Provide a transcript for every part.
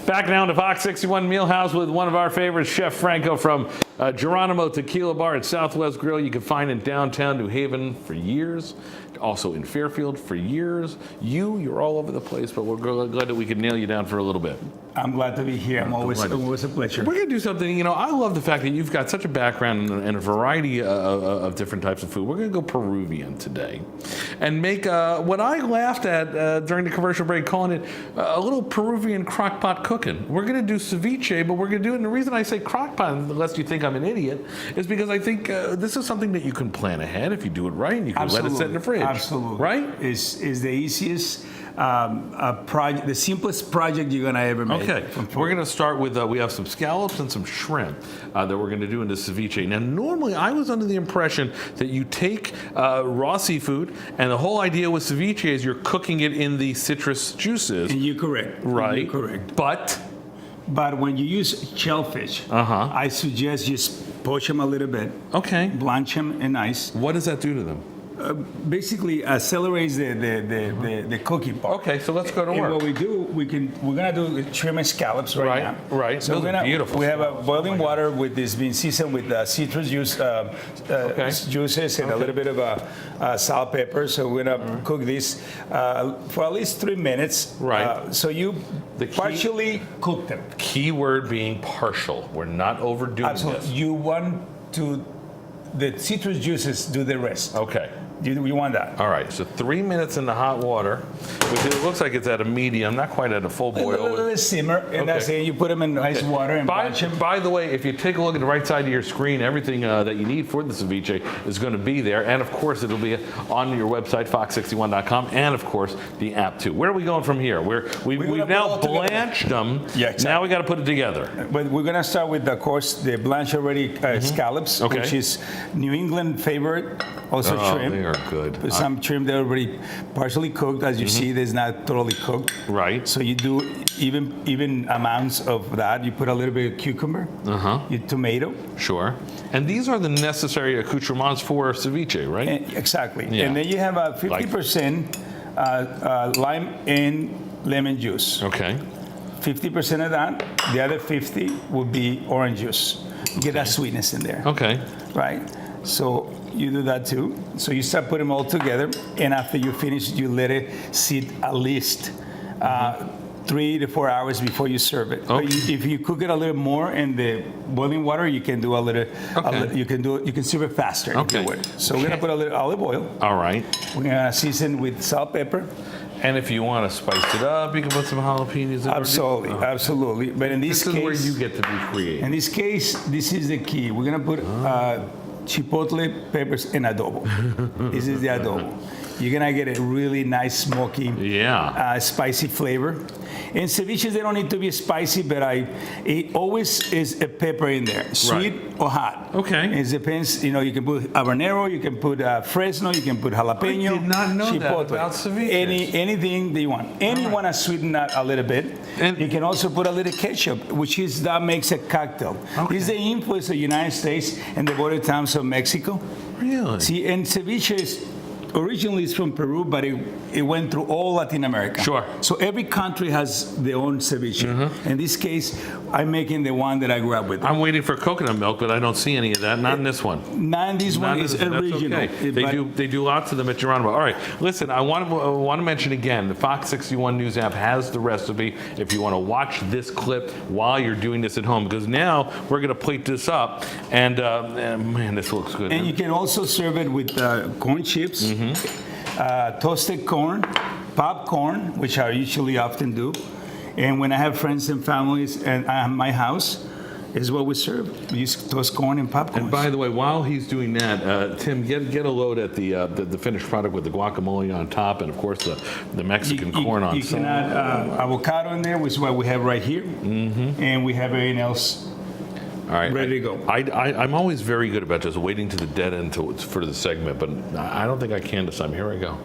Back now to Fox 61 Mealhouse with one of our favorites, Chef Franco from Geronimo Tequila Bar at Southwest Grill. You can find in downtown New Haven for years, also in Fairfield for years. You're all over the place, but we're glad that we could nail you down for a little bit. I'm glad to be here. I'm always a pleasure. We're going to do something, I love the fact that you've got such a background in a variety of different types of food. We're going to go Peruvian today and make what I laughed at during the commercial break, calling it a little Peruvian crockpot cooking. We're going to do ceviche, but we're going to do it. And the reason I say crockpot, unless you think I'm an idiot, is because I think this is something that you can plan ahead if you do it right, and you can let it sit in the fridge. Absolutely. Right? Is the easiest, the simplest project you're going to ever make. Okay. We're going to start with, we have some scallops and some shrimp that we're going to do into ceviche. Now, normally I was under the impression that you take raw seafood, and the whole idea with ceviche is you're cooking it in the citrus juices. And you're correct. Right. You're correct. But when you use shellfish, I suggest just poach them a little bit. Okay. Blanch them in ice. What does that do to them? Basically accelerates the cooking part. Okay, so let's go to work. And what we do, we're gonna do shrimp and scallops right now. Right. So those are beautiful. We have a boiling water with this being seasoned with citrus juice, juices and a little bit of salt, pepper. So we're gonna cook this for at least 3 minutes. Right. So you partially cook them. Key word being partial. We're not overdoing this. You want the citrus juices do the rest. Okay. You want that. All right, so 3 minutes in the hot water, which it looks like it's at a medium, not quite at a full boil. A little simmer, and that's it. You put them in ice water and blanch them. By the way, if you take a look at the right side of your screen, everything that you need for the ceviche is going to be there. And of course, it'll be on your website, fox61.com, and of course, the app too. Where are we going from here? We've now blanched them. Yeah, exactly. Now we got to put it together. But we're going to start with, of course, the blanched already scallops, which is New England favorite, also shrimp. They are good. Some shrimp they're already partially cooked, as you see. There's not totally cooked. Right. So you do even amounts of that. You put a little bit of cucumber, your tomato. Sure. And these are the necessary accoutrements for ceviche, right? Exactly. Yeah. And then you have a 50% lime and lemon juice. Okay. 50% of that. The other 50 would be orange juice. Get that sweetness in there. Okay. Right. So you do that too. So you start putting them all together, and after you finish, you let it sit at least 3 to 4 hours before you serve it. Okay. If you cook it a little more in the boiling water, you can do a little. You can serve it faster. Okay. If you would. So we're gonna put a little olive oil. All right. We're gonna season with salt, pepper. And if you want to spice it up, you can put some jalapenos in. Absolutely, absolutely. But in this case, is where you get to be creative. In this case, this is the key. We're gonna put chipotle peppers and adobo. This is the adobo. You're gonna get a really nice smoky, spicy flavor. In ceviches, they don't need to be spicy, but it always is a pepper in there, sweet or hot. Okay. It depends. You can put habanero, you can put Fresno, you can put jalapeno. I did not know chipotle. That about ceviche. Anything that you want. And you want to sweeten that a little bit. And you can also put a little ketchup, that makes a cocktail. Okay. This is the influence of the United States and the border towns of Mexico. Really? See, and ceviche originally it's from Peru, but it went through all Latin America. Sure. So every country has their own ceviche. In this case, I'm making the one that I grew up with. I'm waiting for coconut milk, but I don't see any of that. Not in this one. Not in this one. It's original. Okay. They do lots of them at Geronimo. All right. Listen, I want to mention again, the Fox 61 News app has the recipe if you want to watch this clip while you're doing this at home, because now we're going to plate this up, and man, this looks good. And you can also serve it with corn chips. Toasted corn, popcorn, which I usually often do. And when I have friends and families at my house, is what we serve. We use toast corn and popcorn. And by the way, while he's doing that, Tim, get a load at the finished product with the guacamole on top, and of course the Mexican corn on top. You can add avocado in there, which is what we have right here, and we have everything else. All right, ready to go. I'm always very good about just waiting to the dead end for the segment, but I don't think I can this time. Here we go.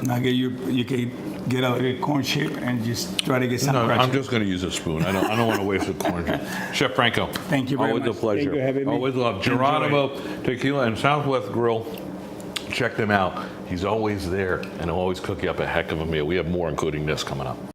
Now you can get a corn chip and just try to get some. No, I'm just going to use a spoon. I don't want to waste the corn chip. Chef Franco. Thank you very much. Always a pleasure. Thank you for having me. Always love Geronimo Tequila and Southwest Grill. Check them out. He's always there and he'll always cook you up a heck of a meal. We have more, including this, coming up.